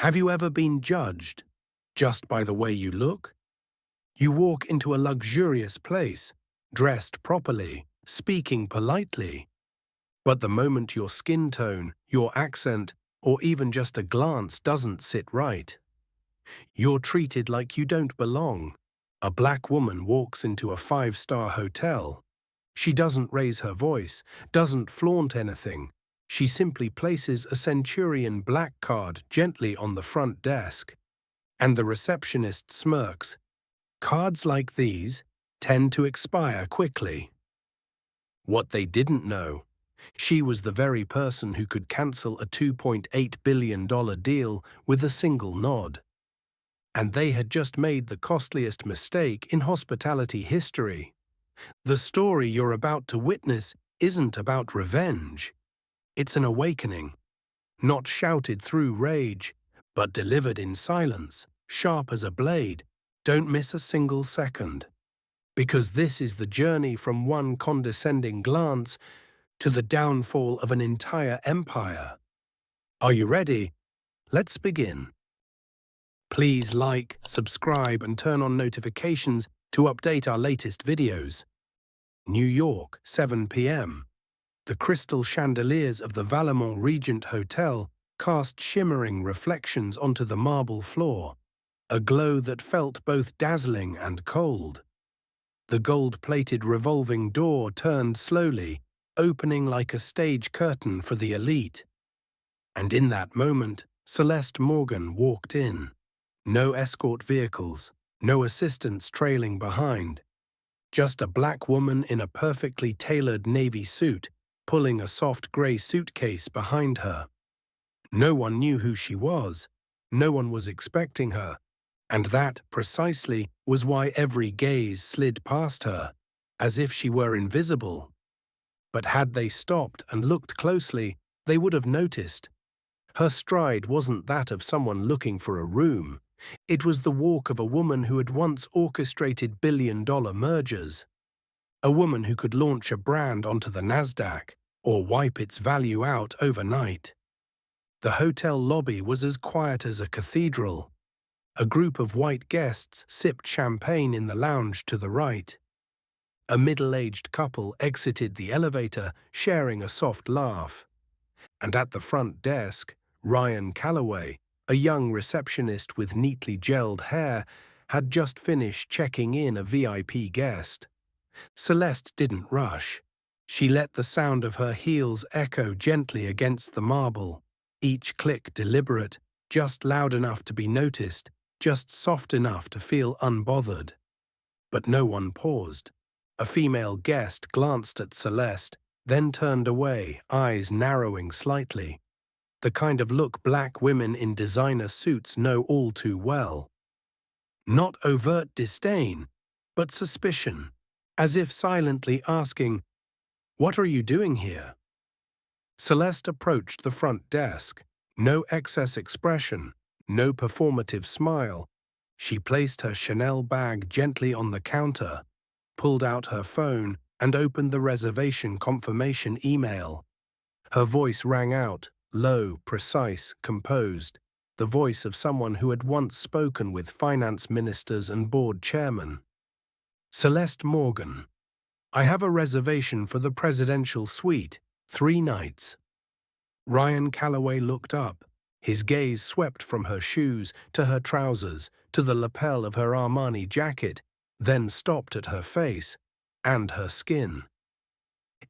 Have you ever been judged just by the way you look? You walk into a luxurious place, dressed properly, speaking politely. But the moment your skin tone, your accent, or even just a glance doesn't sit right, you're treated like you don't belong. A black woman walks into a five-star hotel. She doesn't raise her voice, doesn't flaunt anything. She simply places a Centurion black card gently on the front desk. And the receptionist smirks. Cards like these tend to expire quickly. What they didn't know, she was the very person who could cancel a $2.8 billion deal with a single nod. And they had just made the costliest mistake in hospitality history. The story you're about to witness isn't about revenge. It's an awakening, not shouted through rage, but delivered in silence, sharp as a blade. Don't miss a single second. Because this is the journey from one condescending glance to the downfall of an entire empire. Are you ready? Let's begin. Please like, subscribe, and turn on notifications to update our latest videos. New York, 7 p.m. The crystal chandeliers of the Valemont Regent Hotel cast shimmering reflections onto the marble floor, a glow that felt both dazzling and cold. The gold-plated revolving door turned slowly, opening like a stage curtain for the elite. And in that moment, Celeste Morgan walked in. No escort vehicles, no assistants trailing behind. Just a black woman in a perfectly tailored navy suit, pulling a soft grey suitcase behind her. No one knew who she was. No one was expecting her. And that, precisely, was why every gaze slid past her, as if she were invisible. But had they stopped and looked closely, they would have noticed. Her stride wasn't that of someone looking for a room. It was the walk of a woman who had once orchestrated billion-dollar mergers. A woman who could launch a brand onto the NASDAQ or wipe its value out overnight. The hotel lobby was as quiet as a cathedral. A group of white guests sipped champagne in the lounge to the right. A middle-aged couple exited the elevator, sharing a soft laugh. And at the front desk, Ryan Calloway, a young receptionist with neatly gelled hair, had just finished checking in a VIP guest. Celeste didn't rush. She let the sound of her heels echo gently against the marble, each click deliberate, just loud enough to be noticed, just soft enough to feel unbothered. But no one paused. A female guest glanced at Celeste, then turned away, eyes narrowing slightly. The kind of look black women in designer suits know all too well. Not overt disdain, but suspicion, as if silently asking, "What are you doing here?" Celeste approached the front desk. No excess expression, no performative smile. She placed her Chanel bag gently on the counter, pulled out her phone, and opened the reservation confirmation email. Her voice rang out, low, precise, composed, the voice of someone who had once spoken with finance ministers and board chairmen. Celeste Morgan, I have a reservation for the presidential suite, 3 nights. Ryan Calloway looked up. His gaze swept from her shoes to her trousers to the lapel of her Armani jacket, then stopped at her face and her skin.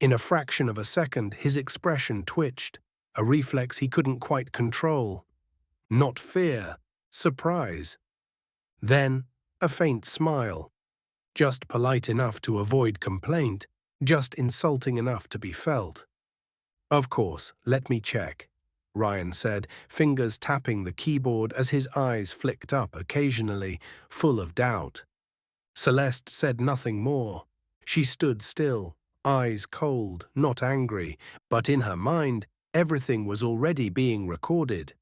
In a fraction of a second, his expression twitched, a reflex he couldn't quite control. Not fear, surprise. Then, a faint smile. Just polite enough to avoid complaint, just insulting enough to be felt. Of course, let me check, Ryan said, fingers tapping the keyboard as his eyes flicked up occasionally, full of doubt. Celeste said nothing more. She stood still, eyes cold, not angry, but in her mind, everything was already being recorded.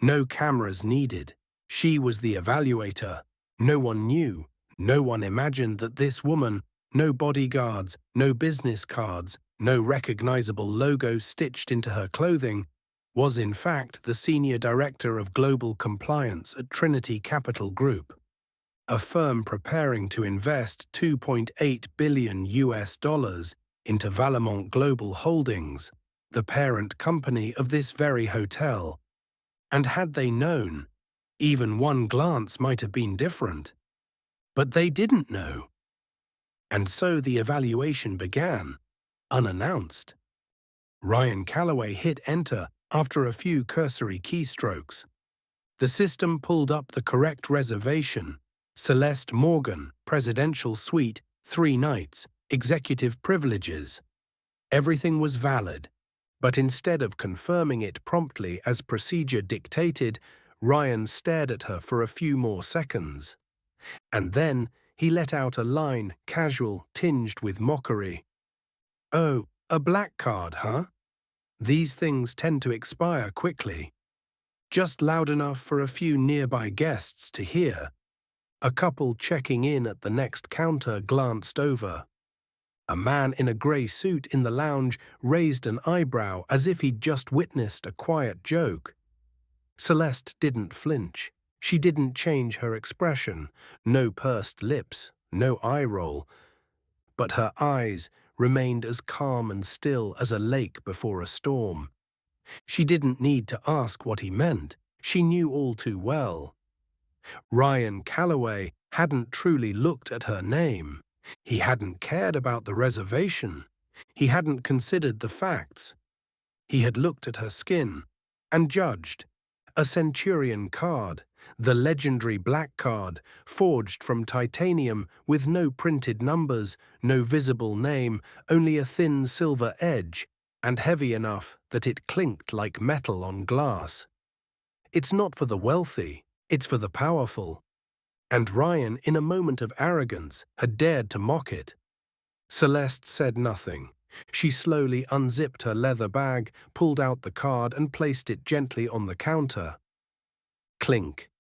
No cameras needed. She was the evaluator. No one knew. No one imagined that this woman, no bodyguards, no business cards, no recognizable logo stitched into her clothing, was in fact the Senior Director of Global Compliance at Trinity Capital Group, a firm preparing to invest $2.8 billion into Valemont Global Holdings, the parent company of this very hotel. And had they known, even one glance might have been different. But they didn't know. And so the evaluation began, unannounced. Ryan Calloway hit enter after a few cursory keystrokes. The system pulled up the correct reservation: Celeste Morgan, Presidential Suite, 3 nights, executive privileges. Everything was valid, but instead of confirming it promptly as procedure dictated, Ryan stared at her for a few more seconds. And then he let out a line, casual, tinged with mockery. "Oh, a black card, huh? These things tend to expire quickly." Just loud enough for a few nearby guests to hear. A couple checking in at the next counter glanced over. A man in a grey suit in the lounge raised an eyebrow as if he'd just witnessed a quiet joke. Celeste didn't flinch. She didn't change her expression. No pursed lips, no eye roll. But her eyes remained as calm and still as a lake before a storm. She didn't need to ask what he meant. She knew all too well. Ryan Calloway hadn't truly looked at her name. He hadn't cared about the reservation. He hadn't considered the facts. He had looked at her skin and judged. A Centurion card, the legendary black card, forged from titanium with no printed numbers, no visible name, only a thin silver edge, and heavy enough that it clinked like metal on glass. It's not for the wealthy, it's for the powerful. And Ryan, in a moment of arrogance, had dared to mock it. Celeste said nothing. She slowly unzipped her leather bag, pulled out the card and placed it gently on the counter. Clink.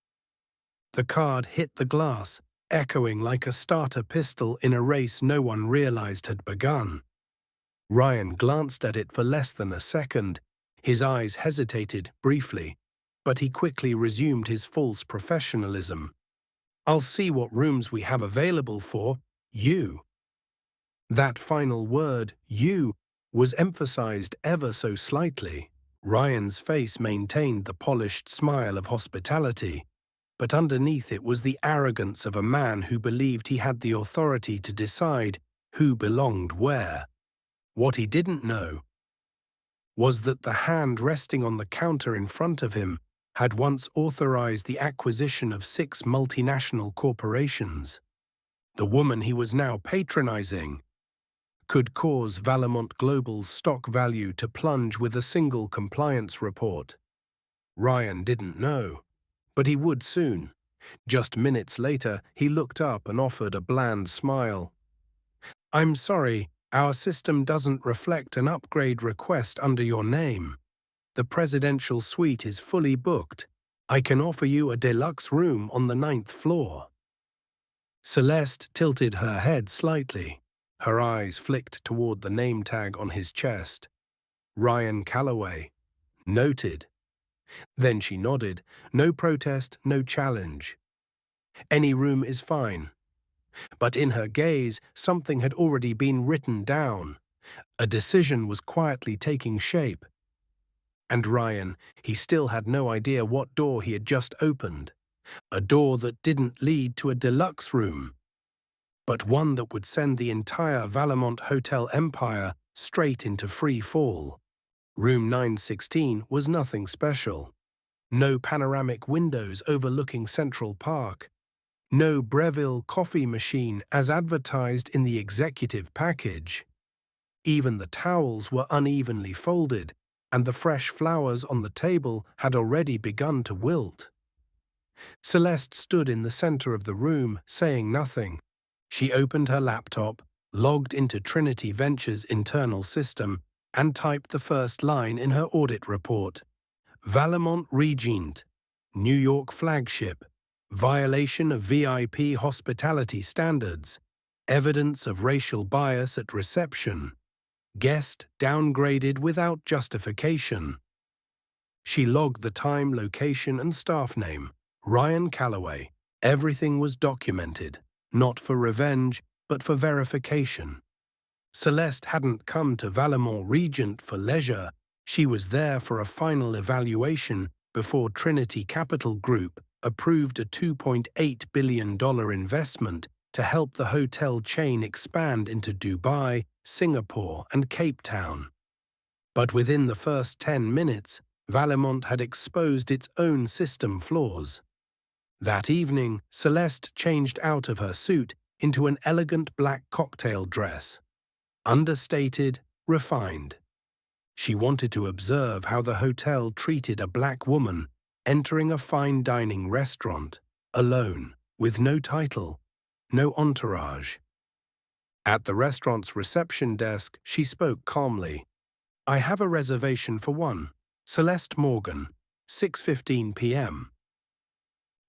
The card hit the glass, echoing like a starter pistol in a race no one realized had begun. Ryan glanced at it for less than a second. His eyes hesitated briefly, but he quickly resumed his false professionalism. "I'll see what rooms we have available for you." That final word, "you," was emphasized ever so slightly. Ryan's face maintained the polished smile of hospitality, but underneath it was the arrogance of a man who believed he had the authority to decide who belonged where. What he didn't know was that the hand resting on the counter in front of him had once authorized the acquisition of 6 multinational corporations. The woman he was now patronizing could cause Valemont Global's stock value to plunge with a single compliance report. Ryan didn't know, but he would soon. Just minutes later, he looked up and offered a bland smile. "I'm sorry, our system doesn't reflect an upgrade request under your name. The presidential suite is fully booked. I can offer you a deluxe room on the 9th floor." Celeste tilted her head slightly. Her eyes flicked toward the name tag on his chest. Ryan Calloway. Noted. Then she nodded. No protest, no challenge. "Any room is fine." But in her gaze, something had already been written down. A decision was quietly taking shape. And Ryan, he still had no idea what door he had just opened. A door that didn't lead to a deluxe room, but one that would send the entire Valemont hotel empire straight into free fall. Room 916 was nothing special. No panoramic windows overlooking Central Park. No Breville coffee machine as advertised in the executive package. Even the towels were unevenly folded, and the fresh flowers on the table had already begun to wilt. Celeste stood in the center of the room, saying nothing. She opened her laptop, logged into Trinity Ventures' internal system, and typed the first line in her audit report. "Valemont Regent, New York flagship, violation of VIP hospitality standards, evidence of racial bias at reception, guest downgraded without justification." She logged the time, location, and staff name, Ryan Calloway. Everything was documented, not for revenge, but for verification. Celeste hadn't come to Valemont Regent for leisure. She was there for a final evaluation before Trinity Capital Group approved a $2.8 billion investment to help the hotel chain expand into Dubai, Singapore, and Cape Town. But within the first 10 minutes, Valemont had exposed its own system flaws. That evening, Celeste changed out of her suit into an elegant black cocktail dress. Understated, refined. She wanted to observe how the hotel treated a black woman entering a fine dining restaurant, alone, with no title, no entourage. At the restaurant's reception desk, she spoke calmly. "I have a reservation for one, Celeste Morgan, 6:15 p.m.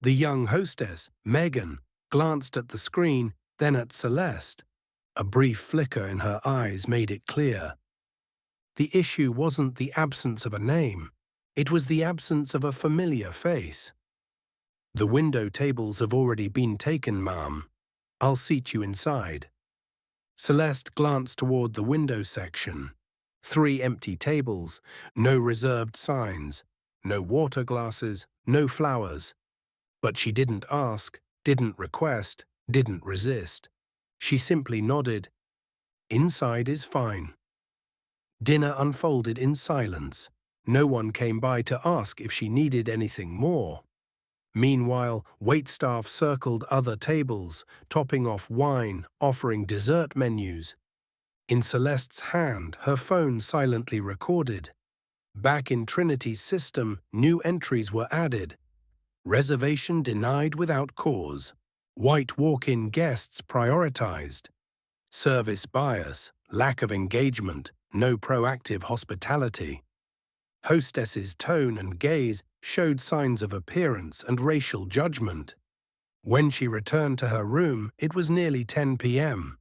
The young hostess, Megan, glanced at the screen, then at Celeste. A brief flicker in her eyes made it clear. The issue wasn't the absence of a name, it was the absence of a familiar face. "The window tables have already been taken, ma'am. I'll seat you inside." Celeste glanced toward the window section. 3 empty tables, no reserved signs, no water glasses, no flowers. But she didn't ask, didn't request, didn't resist. She simply nodded. "Inside is fine." Dinner unfolded in silence. No one came by to ask if she needed anything more. Meanwhile, waitstaff circled other tables, topping off wine, offering dessert menus. In Celeste's hand, her phone silently recorded. Back in Trinity's system, new entries were added. Reservation denied without cause. White walk-in guests prioritized. Service bias, lack of engagement, no proactive hospitality. Hostess's tone and gaze showed signs of appearance and racial judgment. When she returned to her room, it was nearly 10 p.m.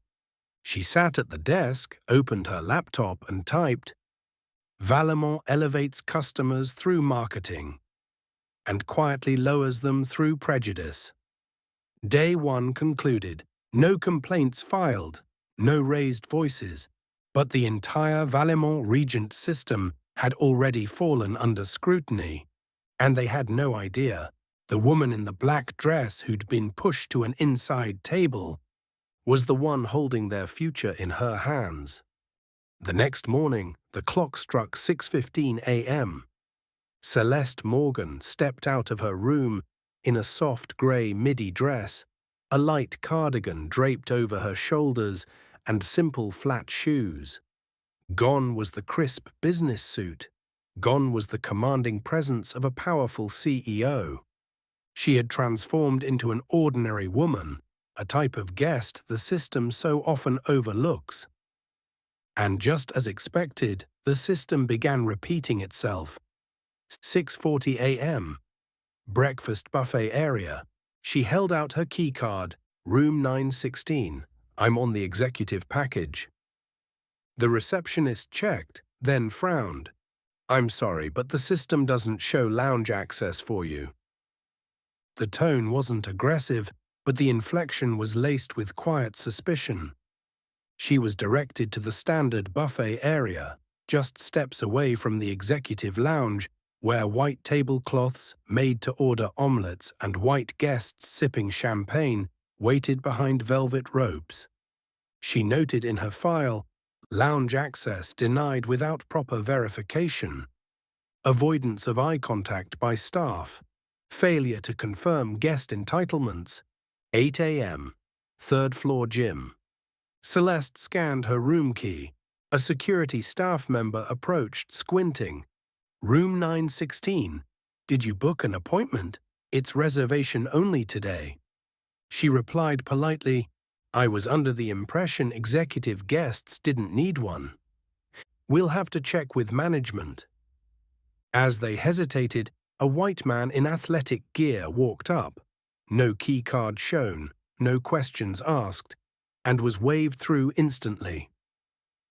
She sat at the desk, opened her laptop, and typed, "Valemont elevates customers through marketing and quietly lowers them through prejudice." Day 1 concluded. No complaints filed, no raised voices, but the entire Valemont Regent system had already fallen under scrutiny, and they had no idea. The woman in the black dress who'd been pushed to an inside table was the one holding their future in her hands. The next morning, the clock struck 6:15 a.m. Celeste Morgan stepped out of her room in a soft grey midi dress, a light cardigan draped over her shoulders, and simple flat shoes. Gone was the crisp business suit. Gone was the commanding presence of a powerful CEO. She had transformed into an ordinary woman, a type of guest the system so often overlooks. And just as expected, the system began repeating itself. 6:40 a.m. Breakfast buffet area. She held out her keycard. "Room 916. I'm on the executive package." The receptionist checked, then frowned. "I'm sorry, but the system doesn't show lounge access for you." The tone wasn't aggressive, but the inflection was laced with quiet suspicion. She was directed to the standard buffet area, just steps away from the executive lounge, where white tablecloths, made-to-order omelettes, and white guests sipping champagne waited behind velvet ropes. She noted in her file, "Lounge access denied without proper verification." Avoidance of eye contact by staff. Failure to confirm guest entitlements. 8 a.m. Third-floor gym. Celeste scanned her room key. A security staff member approached, squinting. "Room 916. Did you book an appointment? It's reservation only today." She replied politely, "I was under the impression executive guests didn't need one. We'll have to check with management." As they hesitated, a white man in athletic gear walked up. No key card shown, no questions asked, and was waved through instantly.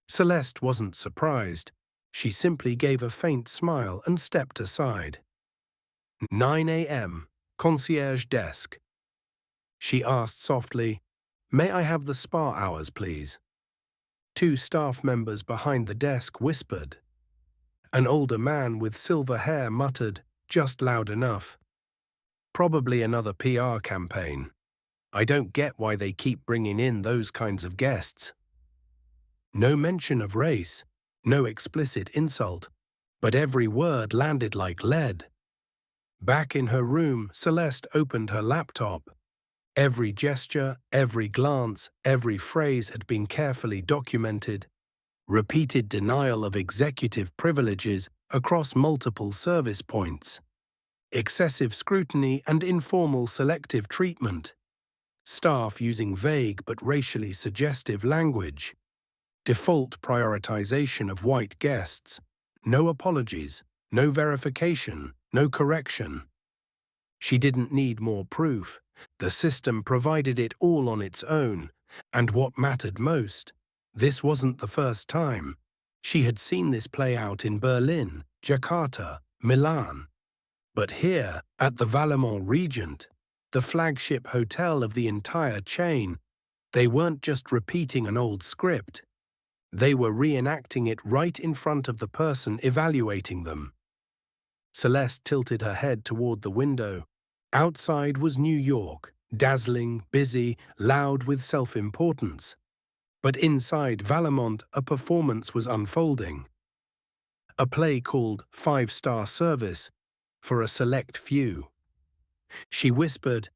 Celeste wasn't surprised. She simply gave a faint smile and stepped aside. 9 a.m. Concierge desk. She asked softly, "May I have the spa hours, please?" Two staff members behind the desk whispered. An older man with silver hair muttered, just loud enough, "Probably another PR campaign. I don't get why they keep bringing in those kinds of guests." No mention of race, no explicit insult, but every word landed like lead. Back in her room, Celeste opened her laptop. Every gesture, every glance, every phrase had been carefully documented. Repeated denial of executive privileges across multiple service points. Excessive scrutiny and informal selective treatment. Staff using vague but racially suggestive language. Default prioritization of white guests. No apologies, no verification, no correction. She didn't need more proof. The system provided it all on its own. And what mattered most, this wasn't the first time. She had seen this play out in Berlin, Jakarta, Milan. But here, at the Valemont Regent, the flagship hotel of the entire chain, they weren't just repeating an old script. They were reenacting it right in front of the person evaluating them. Celeste tilted her head toward the window. Outside was New York, dazzling, busy, loud with self-importance. But inside Valemont, a performance was unfolding. A play called 5-Star Service for a select few. She whispered,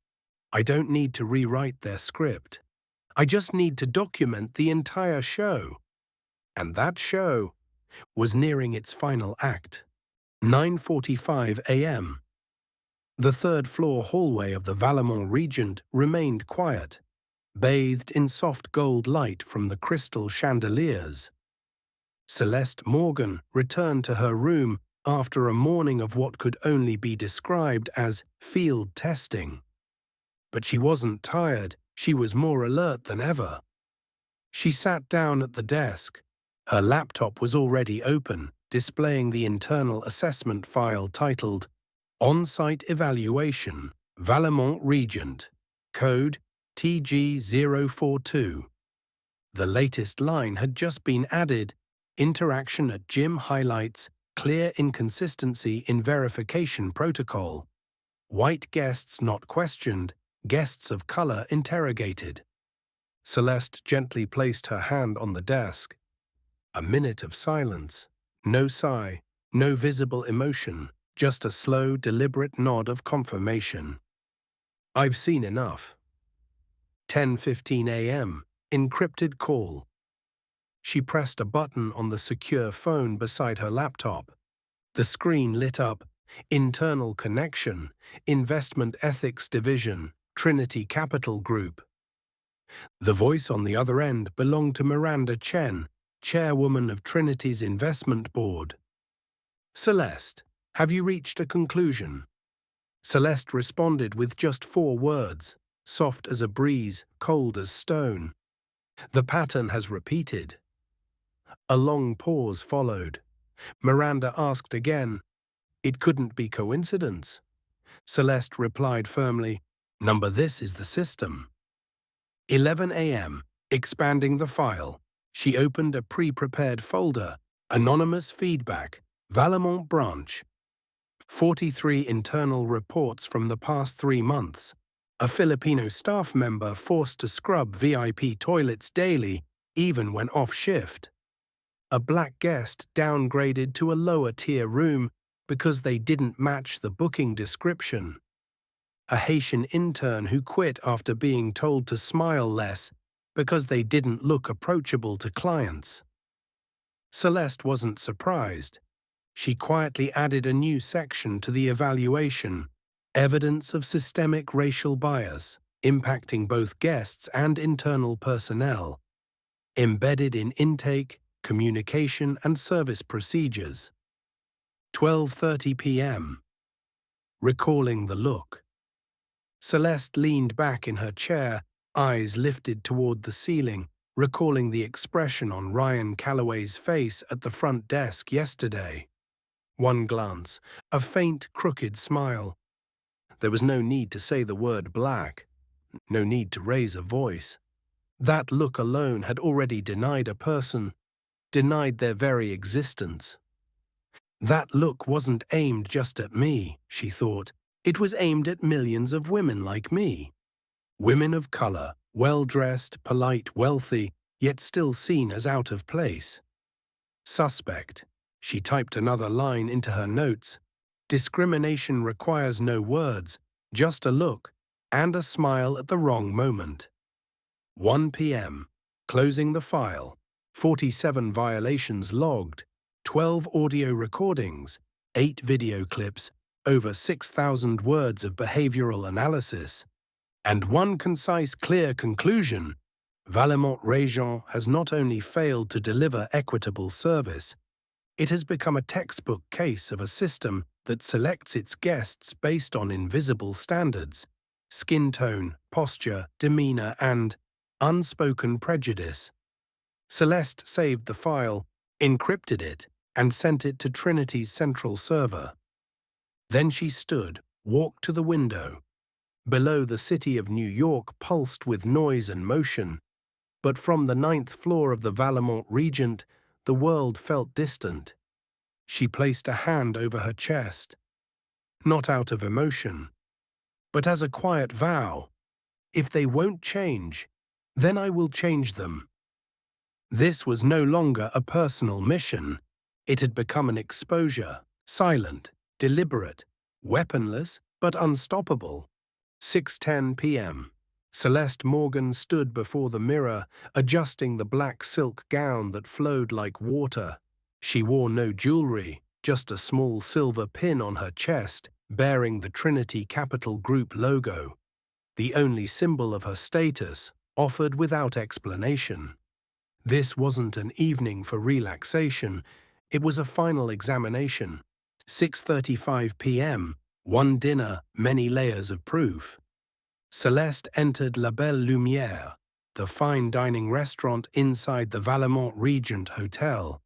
"I don't need to rewrite their script. I just need to document the entire show." And that show was nearing its final act. 9:45 a.m. The third-floor hallway of the Valemont Regent remained quiet, bathed in soft gold light from the crystal chandeliers. Celeste Morgan returned to her room after a morning of what could only be described as field testing. But she wasn't tired, she was more alert than ever. She sat down at the desk. Her laptop was already open, displaying the internal assessment file titled On-Site Evaluation, Valemont Regent, Code TG042. The latest line had just been added, Interaction at gym highlights clear inconsistency in verification protocol. White guests not questioned, guests of color interrogated. Celeste gently placed her hand on the desk. A minute of silence. No sigh, no visible emotion, just a slow, deliberate nod of confirmation. "I've seen enough." 10:15 a.m. Encrypted call. She pressed a button on the secure phone beside her laptop. The screen lit up, Internal Connection, Investment Ethics Division, Trinity Capital Group. The voice on the other end belonged to Miranda Chen, chairwoman of Trinity's investment board. "Celeste, have you reached a conclusion?" Celeste responded with just 4 words, soft as a breeze, cold as stone. "The pattern has repeated." A long pause followed. Miranda asked again. It couldn't be coincidence. Celeste replied firmly, "Number this is the system." 11 a.m. Expanding the file. She opened a pre-prepared folder, Anonymous Feedback, Valemont Branch. 43 internal reports from the past 3 months. A Filipino staff member forced to scrub VIP toilets daily, even when off shift. A black guest downgraded to a lower-tier room because they didn't match the booking description. A Haitian intern who quit after being told to smile less because they didn't look approachable to clients. Celeste wasn't surprised. She quietly added a new section to the evaluation, Evidence of Systemic Racial Bias, impacting both guests and internal personnel, embedded in intake, communication and service procedures. 12:30 p.m. Recalling the look. Celeste leaned back in her chair, eyes lifted toward the ceiling, recalling the expression on Ryan Calloway's face at the front desk yesterday. One glance, a faint, crooked smile. There was no need to say the word black, no need to raise a voice. That look alone had already denied a person, denied their very existence. That look wasn't aimed just at me, she thought. It was aimed at millions of women like me. Women of color, well-dressed, polite, wealthy, yet still seen as out of place. Suspect. She typed another line into her notes. Discrimination requires no words, just a look, and a smile at the wrong moment. 1 p.m. Closing the file. 47 violations logged. 12 audio recordings. 8 video clips. Over 6,000 words of behavioral analysis. And one concise, clear conclusion. Valemont Regent has not only failed to deliver equitable service, it has become a textbook case of a system that selects its guests based on invisible standards, skin tone, posture, demeanor, and unspoken prejudice. Celeste saved the file, encrypted it, and sent it to Trinity's central server. Then she stood, walked to the window. Below, the city of New York pulsed with noise and motion, but from the 9th floor of the Valemont Regent, the world felt distant. She placed a hand over her chest, not out of emotion, but as a quiet vow. If they won't change, then I will change them. This was no longer a personal mission. It had become an exposure, silent, deliberate, weaponless, but unstoppable. 6:10 p.m. Celeste Morgan stood before the mirror, adjusting the black silk gown that flowed like water. She wore no jewelry, just a small silver pin on her chest, bearing the Trinity Capital Group logo, the only symbol of her status, offered without explanation. This wasn't an evening for relaxation, it was a final examination. 6:35 p.m., one dinner, many layers of proof. Celeste entered La Belle Lumière, the fine dining restaurant inside the Valemont Regent Hotel.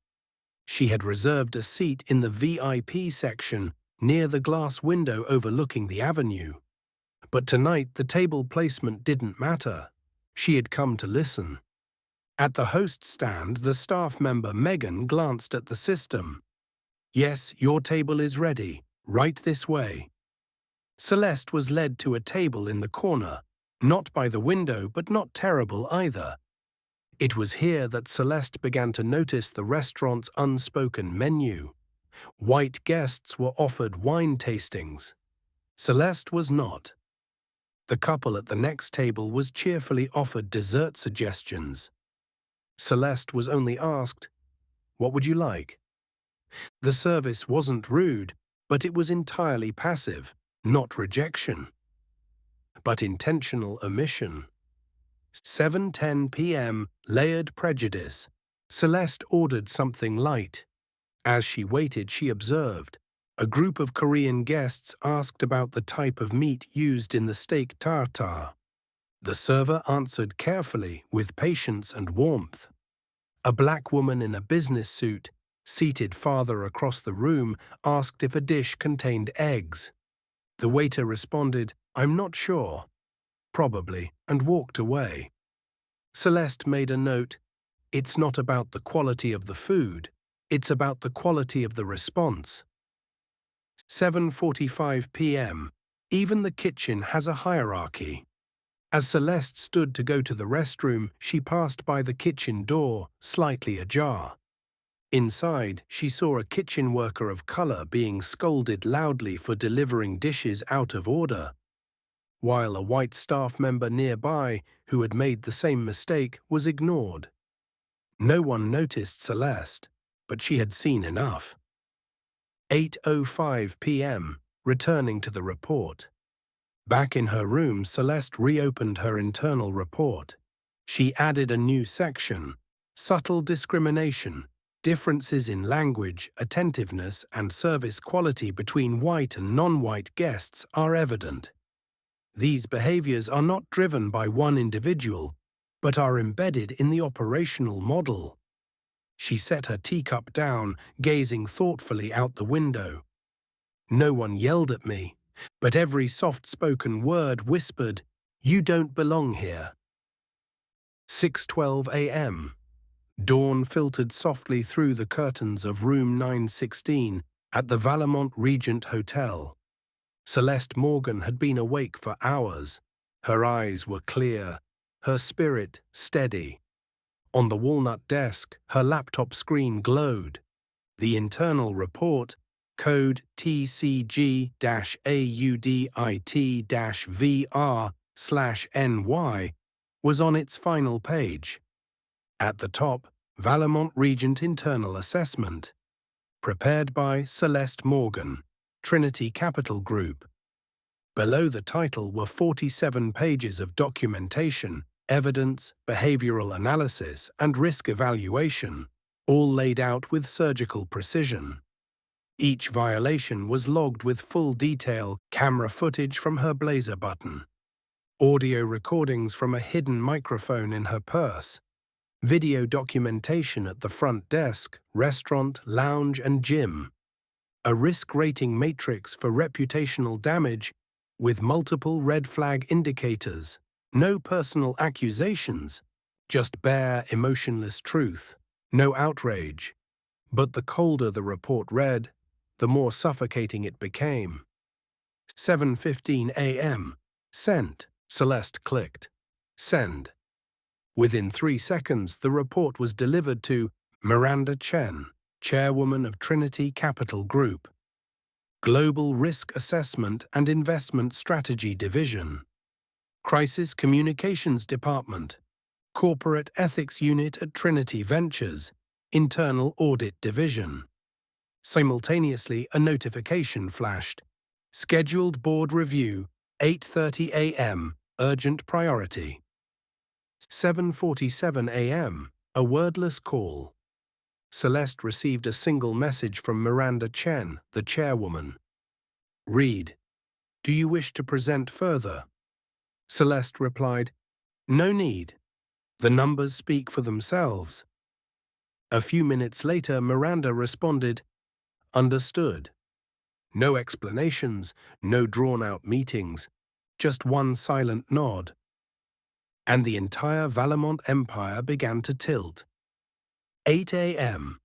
She had reserved a seat in the VIP section near the glass window overlooking the avenue. But tonight the table placement didn't matter. She had come to listen. At the host stand, the staff member Megan glanced at the system. Yes, your table is ready. Right this way. Celeste was led to a table in the corner, not by the window, but not terrible either. It was here that Celeste began to notice the restaurant's unspoken menu. White guests were offered wine tastings. Celeste was not. The couple at the next table was cheerfully offered dessert suggestions. Celeste was only asked, "What would you like?" The service wasn't rude, but it was entirely passive, not rejection, but intentional omission. 7:10 p.m., layered prejudice. Celeste ordered something light. As she waited, she observed. A group of Korean guests asked about the type of meat used in the steak tartare. The server answered carefully, with patience and warmth. A black woman in a business suit, seated farther across the room, asked if a dish contained eggs. The waiter responded, "I'm not sure." "Probably," and walked away. Celeste made a note. It's not about the quality of the food, it's about the quality of the response. 7:45 p.m. Even the kitchen has a hierarchy. As Celeste stood to go to the restroom, she passed by the kitchen door, slightly ajar. Inside, she saw a kitchen worker of color being scolded loudly for delivering dishes out of order, while a white staff member nearby, who had made the same mistake, was ignored. No one noticed Celeste, but she had seen enough. 8:05 p.m., returning to the report. Back in her room, Celeste reopened her internal report. She added a new section, subtle discrimination, differences in language, attentiveness, and service quality between white and non-white guests are evident. These behaviors are not driven by one individual, but are embedded in the operational model. She set her teacup down, gazing thoughtfully out the window. No one yelled at me, but every soft-spoken word whispered, "You don't belong here." 6:12 a.m. Dawn filtered softly through the curtains of room 916 at the Valemont Regent Hotel. Celeste Morgan had been awake for hours. Her eyes were clear, her spirit steady. On the walnut desk, her laptop screen glowed. The internal report, code TCG-AUDIT-VR/NY, was on its final page. At the top, Valemont Regent Internal Assessment, prepared by Celeste Morgan, Trinity Capital Group. Below the title were 47 pages of documentation, evidence, behavioral analysis, and risk evaluation, all laid out with surgical precision. Each violation was logged with full detail, camera footage from her blazer button, audio recordings from a hidden microphone in her purse, video documentation at the front desk, restaurant, lounge, and gym, a risk rating matrix for reputational damage with multiple red flag indicators, no personal accusations, just bare, emotionless truth, no outrage. But the colder the report read, the more suffocating it became. 7:15 a.m. Sent. Celeste clicked. Send. Within 3 seconds, the report was delivered to Miranda Chen, chairwoman of Trinity Capital Group, Global Risk Assessment and Investment Strategy Division, Crisis Communications Department, Corporate Ethics Unit at Trinity Ventures, Internal Audit Division. Simultaneously, a notification flashed. Scheduled board review, 8:30 a.m., urgent priority. 7:47 a.m., a wordless call. Celeste received a single message from Miranda Chen, the chairwoman. Read. Do you wish to present further? Celeste replied, No need. The numbers speak for themselves. A few minutes later, Miranda responded, Understood. No explanations, no drawn-out meetings, just one silent nod. And the entire Valemont empire began to tilt. 8 a.m.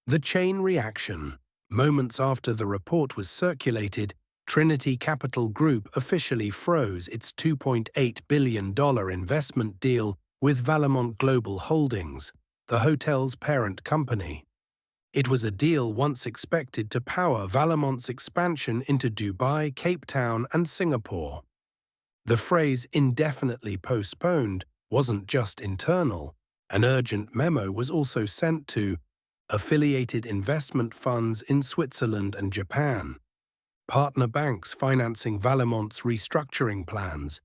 The chain reaction. Moments after the report was circulated, Trinity Capital Group officially froze its $2.8 billion investment deal with Valemont Global Holdings, the hotel's parent company. It was a deal once expected to power Valemont's expansion into Dubai, Cape Town, and Singapore. The phrase indefinitely postponed wasn't just internal. An urgent memo was also sent to affiliated investment funds in Switzerland and Japan, partner banks financing Valemont's restructuring plans,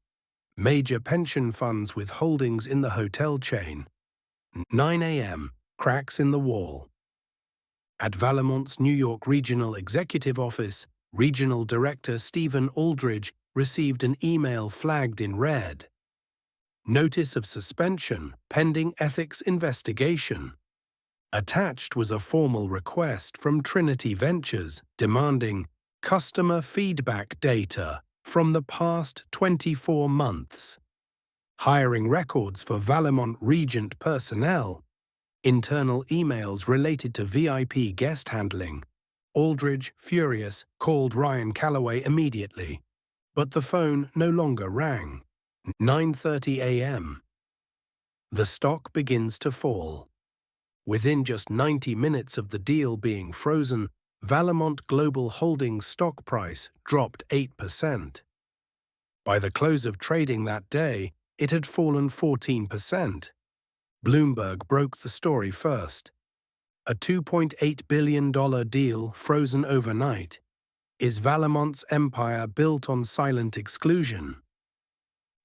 major pension funds with holdings in the hotel chain. 9 a.m. Cracks in the wall. At Valemont's New York Regional Executive Office, Regional Director Stephen Aldridge received an email flagged in red. Notice of suspension pending ethics investigation. Attached was a formal request from Trinity Ventures demanding customer feedback data from the past 24 months, hiring records for Valemont Regent personnel, internal emails related to VIP guest handling. Aldridge, furious, called Ryan Calloway immediately, but the phone no longer rang. 9:30 a.m. The stock begins to fall. Within just 90 minutes of the deal being frozen, Valemont Global Holdings' stock price dropped 8%. By the close of trading that day, it had fallen 14%. Bloomberg broke the story first. A $2.8 billion deal frozen overnight. Is Valemont's empire built on silent exclusion?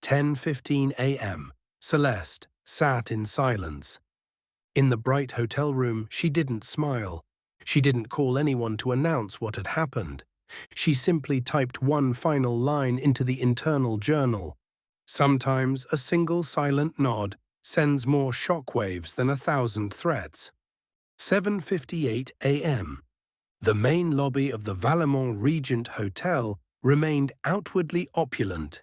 10:15 a.m. Celeste sat in silence. In the bright hotel room, she didn't smile. She didn't call anyone to announce what had happened. She simply typed one final line into the internal journal. Sometimes a single silent nod, sends more shockwaves than 1,000 threats. 7:58 a.m. The main lobby of the Valemont Regent Hotel remained outwardly opulent.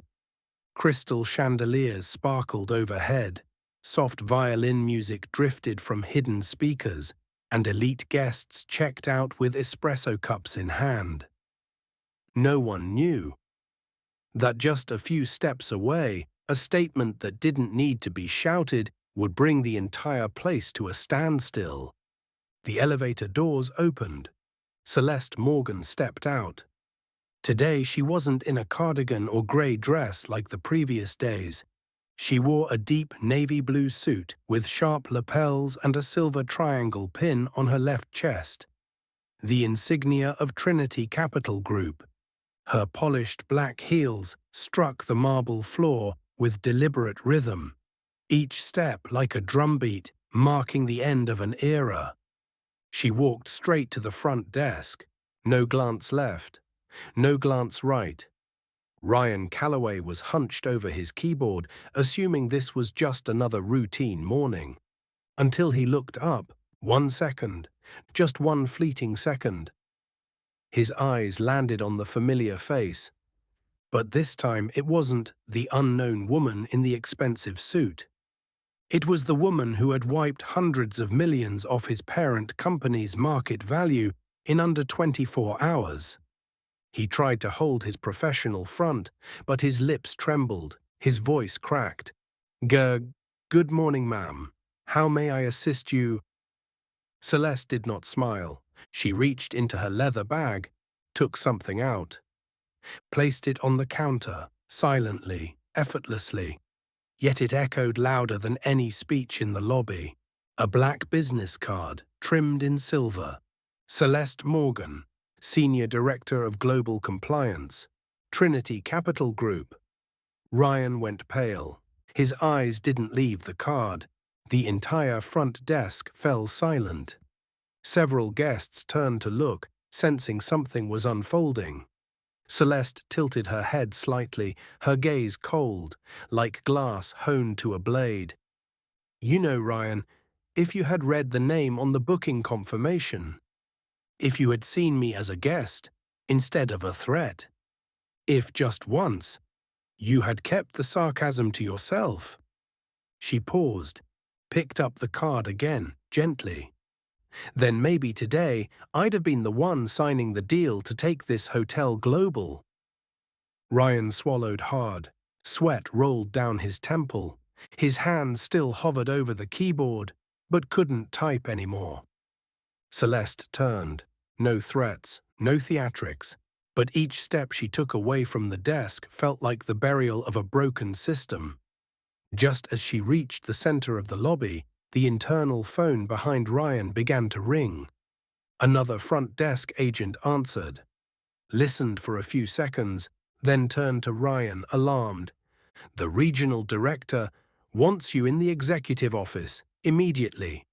Crystal chandeliers sparkled overhead, soft violin music drifted from hidden speakers, and elite guests checked out with espresso cups in hand. No one knew that just a few steps away, a statement that didn't need to be shouted would bring the entire place to a standstill. The elevator doors opened. Celeste Morgan stepped out. Today she wasn't in a cardigan or grey dress like the previous days. She wore a deep navy blue suit with sharp lapels and a silver triangle pin on her left chest, the insignia of Trinity Capital Group. Her polished black heels struck the marble floor with deliberate rhythm, each step like a drumbeat marking the end of an era. She walked straight to the front desk, no glance left, no glance right. Ryan Calloway was hunched over his keyboard, assuming this was just another routine morning. Until he looked up, 1 second, just one fleeting second. His eyes landed on the familiar face. But this time it wasn't the unknown woman in the expensive suit. It was the woman who had wiped hundreds of millions off his parent company's market value in under 24 hours. He tried to hold his professional front, but his lips trembled, his voice cracked. Good morning, ma'am. How may I assist you?" Celeste did not smile. She reached into her leather bag, took something out, placed it on the counter, silently, effortlessly. Yet it echoed louder than any speech in the lobby. A black business card, trimmed in silver. Celeste Morgan, Senior Director of Global Compliance, Trinity Capital Group. Ryan went pale. His eyes didn't leave the card. The entire front desk fell silent. Several guests turned to look, sensing something was unfolding. Celeste tilted her head slightly, her gaze cold, like glass honed to a blade. "You know, Ryan, if you had read the name on the booking confirmation, if you had seen me as a guest instead of a threat, if just once you had kept the sarcasm to yourself." She paused, picked up the card again, gently. "Then maybe today I'd have been the one signing the deal to take this hotel global." Ryan swallowed hard. Sweat rolled down his temple. His hand still hovered over the keyboard, but couldn't type anymore. Celeste turned. No threats, no theatrics, but each step she took away from the desk felt like the burial of a broken system. Just as she reached the center of the lobby, the internal phone behind Ryan began to ring. Another front desk agent answered, listened for a few seconds, then turned to Ryan, alarmed. "The regional director wants you in the executive office, immediately."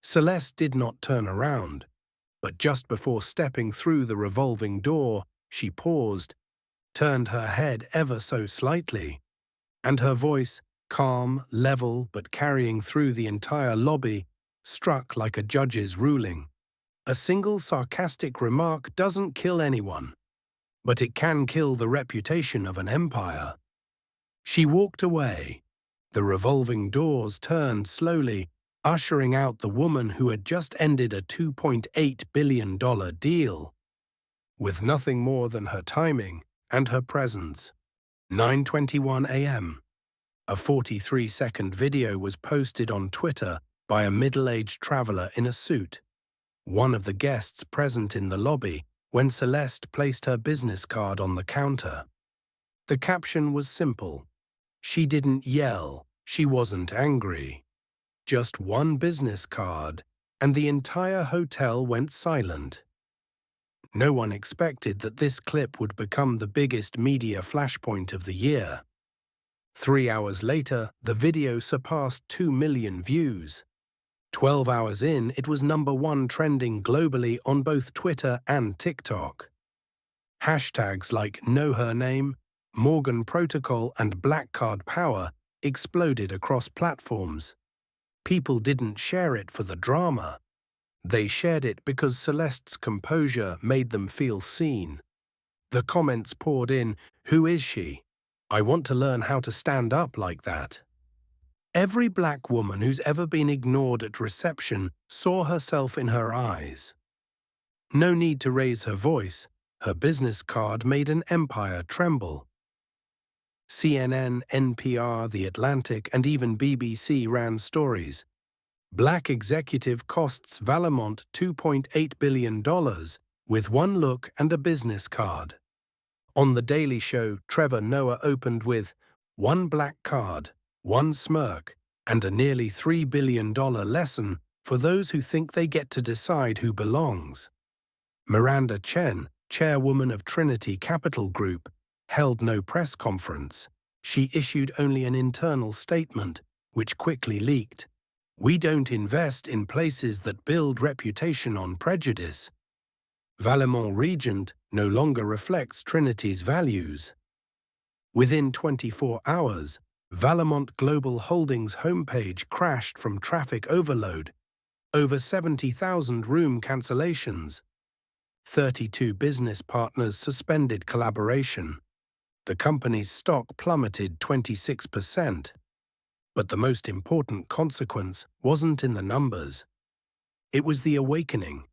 Celeste did not turn around, but just before stepping through the revolving door, she paused, turned her head ever so slightly, and her voice, calm, level, but carrying through the entire lobby, struck like a judge's ruling. "A single sarcastic remark doesn't kill anyone, but it can kill the reputation of an empire." She walked away. The revolving doors turned slowly, ushering out the woman who had just ended a $2.8 billion deal, with nothing more than her timing and her presence. 9:21 a.m. A 43-second video was posted on Twitter by a middle-aged traveler in a suit, one of the guests present in the lobby when Celeste placed her business card on the counter. The caption was simple. She didn't yell, she wasn't angry. Just one business card, and the entire hotel went silent. No one expected that this clip would become the biggest media flashpoint of the year. 3 hours later, the video surpassed 2 million views. 12 hours in, it was #1 trending globally on both Twitter and TikTok. Hashtags like Know Her Name, Morgan Protocol, and Black Card Power exploded across platforms. People didn't share it for the drama. They shared it because Celeste's composure made them feel seen. The comments poured in, "Who is she? I want to learn how to stand up like that." Every black woman who's ever been ignored at reception saw herself in her eyes. No need to raise her voice. Her business card made an empire tremble. CNN, NPR, The Atlantic, and even BBC ran stories. Black executive costs Valemont $2.8 billion with one look and a business card. On The Daily Show, Trevor Noah opened with one black card, one smirk, and a nearly $3 billion lesson for those who think they get to decide who belongs. Miranda Chen, chairwoman of Trinity Capital Group, held no press conference. She issued only an internal statement, which quickly leaked. "We don't invest in places that build reputation on prejudice." Valemont Regent no longer reflects Trinity's values. Within 24 hours, Valemont Global Holdings' homepage crashed from traffic overload. Over 70,000 room cancellations. 32 business partners suspended collaboration. The company's stock plummeted 26%. But the most important consequence wasn't in the numbers. It was the awakening.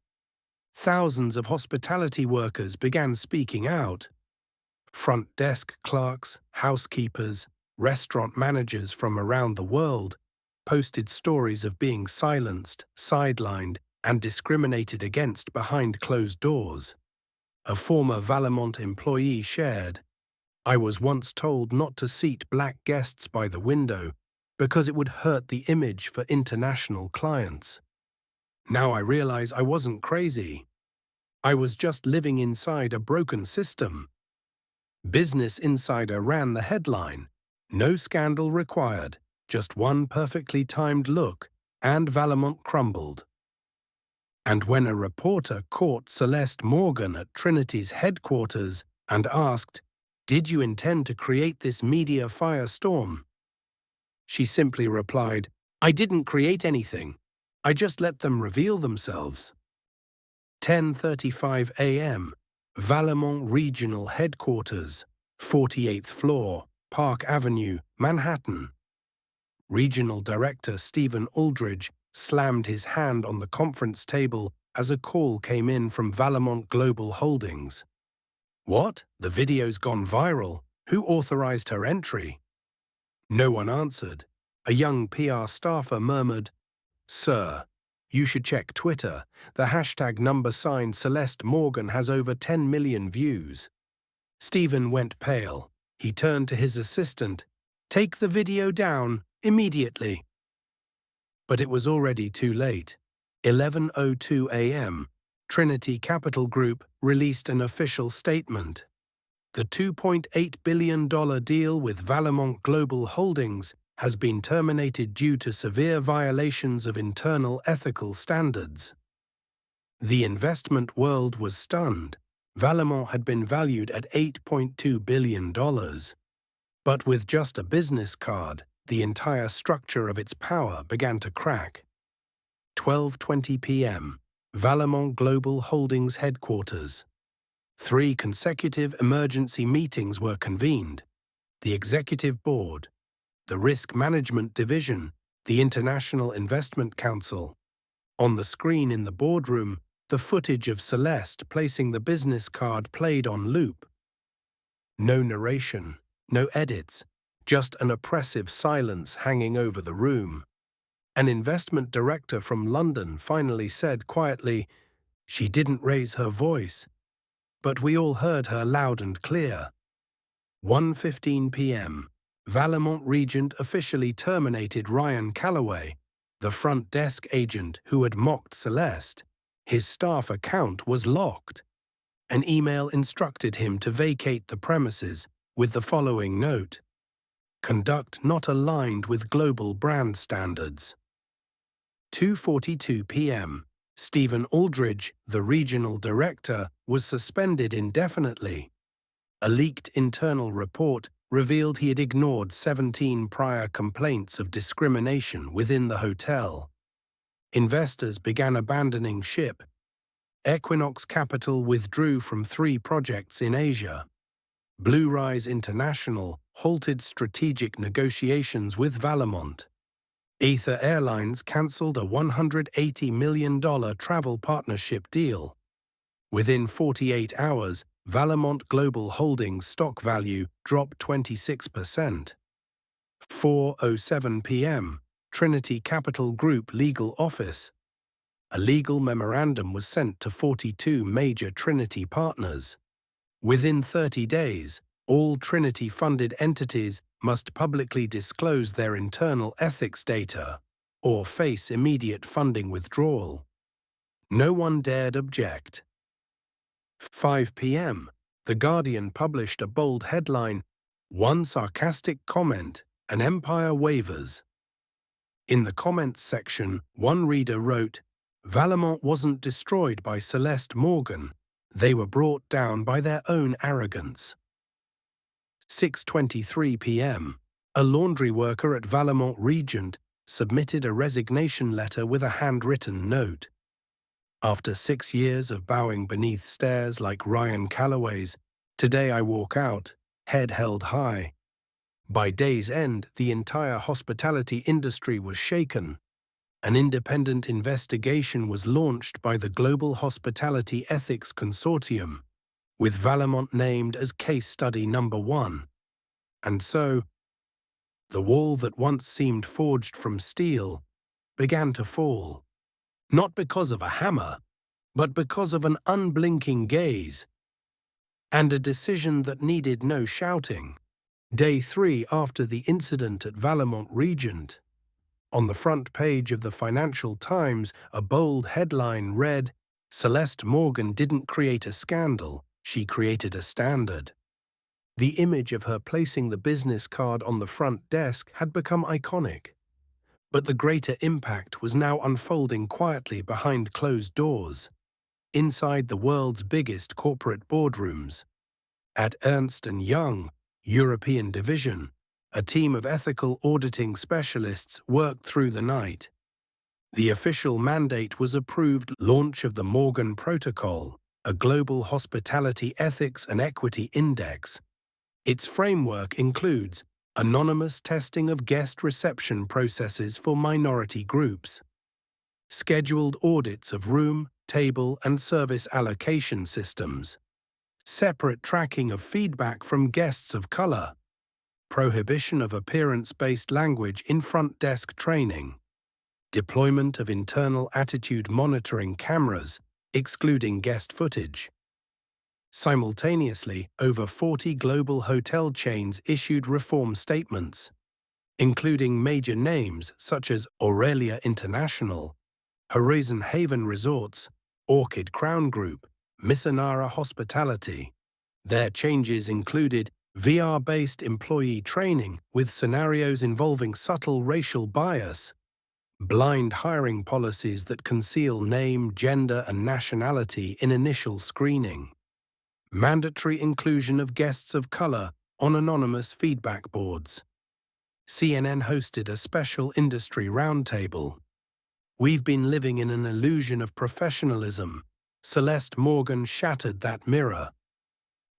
Thousands of hospitality workers began speaking out. Front desk clerks, housekeepers, restaurant managers from around the world posted stories of being silenced, sidelined, and discriminated against behind closed doors. A former Valemont employee shared, "I was once told not to seat black guests by the window because it would hurt the image for international clients. Now I realize I wasn't crazy. I was just living inside a broken system." Business Insider ran the headline, "No scandal required, just one perfectly timed look, and Valemont crumbled." And when a reporter caught Celeste Morgan at Trinity's headquarters and asked, "Did you intend to create this media firestorm?" she simply replied, "I didn't create anything. I just let them reveal themselves." 10:35 a.m., Valemont Regional Headquarters, 48th floor, Park Avenue, Manhattan. Regional Director Stephen Aldridge slammed his hand on the conference table as a call came in from Valemont Global Holdings. "What? The video's gone viral. Who authorized her entry?" No one answered. A young PR staffer murmured, "Sir, you should check Twitter. The hashtag #, Celeste Morgan has over 10 million views." Stephen went pale. He turned to his assistant. "Take the video down, immediately." But it was already too late. 11:02 a.m., Trinity Capital Group released an official statement. The $2.8 billion deal with Valemont Global Holdings has been terminated due to severe violations of internal ethical standards. The investment world was stunned. Valemont had been valued at $8.2 billion. But with just a business card, the entire structure of its power began to crack. 12:20 p.m., Valemont Global Holdings headquarters. 3 consecutive emergency meetings were convened. The Executive Board, the Risk Management Division, the International Investment Council. On the screen in the boardroom, the footage of Celeste placing the business card played on loop. No narration, no edits, just an oppressive silence hanging over the room. An investment director from London finally said quietly, "She didn't raise her voice, but we all heard her loud and clear." 1:15 p.m., Valemont Regent officially terminated Ryan Calloway, the front desk agent who had mocked Celeste. His staff account was locked. An email instructed him to vacate the premises with the following note: "Conduct not aligned with global brand standards." 2:42 p.m., Stephen Aldridge, the regional director, was suspended indefinitely. A leaked internal report revealed he had ignored 17 prior complaints of discrimination within the hotel. Investors began abandoning ship. Equinox Capital withdrew from 3 projects in Asia. Blue Rise International halted strategic negotiations with Valemont. Ether Airlines cancelled a $180 million travel partnership deal. Within 48 hours, Valemont Global Holdings stock value dropped 26%. 4:07 p.m., Trinity Capital Group legal office. A legal memorandum was sent to 42 major Trinity partners. Within 30 days, all Trinity-funded entities must publicly disclose their internal ethics data or face immediate funding withdrawal. No one dared object. 5 p.m., The Guardian published a bold headline, "One sarcastic comment, an empire wavers." In the comments section, one reader wrote, "Valemont wasn't destroyed by Celeste Morgan. They were brought down by their own arrogance." 6:23 p.m., a laundry worker at Valemont Regent submitted a resignation letter with a handwritten note. "After 6 years of bowing beneath stares like Ryan Calloway's, today I walk out, head held high." By day's end, the entire hospitality industry was shaken. An independent investigation was launched by the Global Hospitality Ethics Consortium, with Valemont named as case study number 1. And so, the wall that once seemed forged from steel began to fall. Not because of a hammer, but because of an unblinking gaze and a decision that needed no shouting. Day 3 after the incident at Valemont Regent. On the front page of the Financial Times, a bold headline read, "Celeste Morgan didn't create a scandal, she created a standard." The image of her placing the business card on the front desk had become iconic. But the greater impact was now unfolding quietly behind closed doors, inside the world's biggest corporate boardrooms. At Ernst & Young, European Division, a team of ethical auditing specialists worked through the night. The official mandate was approved launch of the Morgan Protocol, a global hospitality ethics and equity index. Its framework includes anonymous testing of guest reception processes for minority groups, scheduled audits of room, table, and service allocation systems, separate tracking of feedback from guests of color, prohibition of appearance-based language in front desk training, deployment of internal attitude monitoring cameras, excluding guest footage. Simultaneously, over 40 global hotel chains issued reform statements, including major names such as Aurelia International, Horizon Haven Resorts, Orchid Crown Group, Missanara Hospitality. Their changes included VR-based employee training with scenarios involving subtle racial bias, blind hiring policies that conceal name, gender, and nationality in initial screening, mandatory inclusion of guests of color on anonymous feedback boards. CNN hosted a special industry roundtable. "We've been living in an illusion of professionalism. Celeste Morgan shattered that mirror."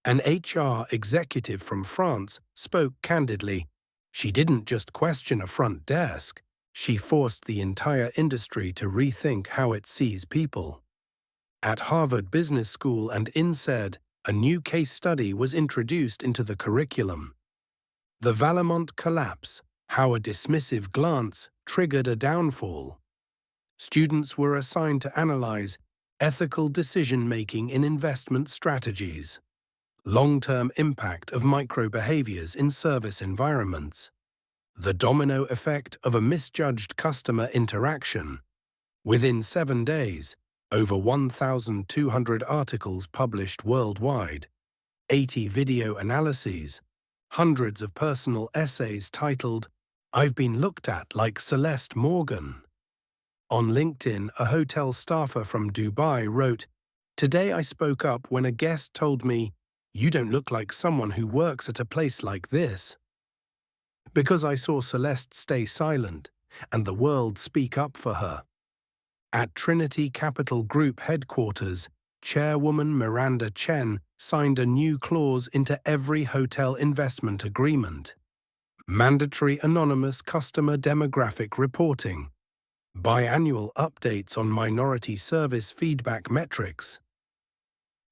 An HR executive from France spoke candidly. "She didn't just question a front desk, she forced the entire industry to rethink how it sees people." At Harvard Business School and INSEAD, a new case study was introduced into the curriculum. The Valemont collapse, how a dismissive glance triggered a downfall. Students were assigned to analyze ethical decision-making in investment strategies, long-term impact of micro-behaviors in service environments, the domino effect of a misjudged customer interaction. Within 7 days, over 1,200 articles published worldwide, 80 video analyses, hundreds of personal essays titled, "I've been looked at like Celeste Morgan." On LinkedIn, a hotel staffer from Dubai wrote, "Today I spoke up when a guest told me, "You don't look like someone who works at a place like this." Because I saw Celeste stay silent and the world speak up for her. At Trinity Capital Group headquarters, Chairwoman Miranda Chen signed a new clause into every hotel investment agreement. Mandatory anonymous customer demographic reporting. Biannual updates on minority service feedback metrics.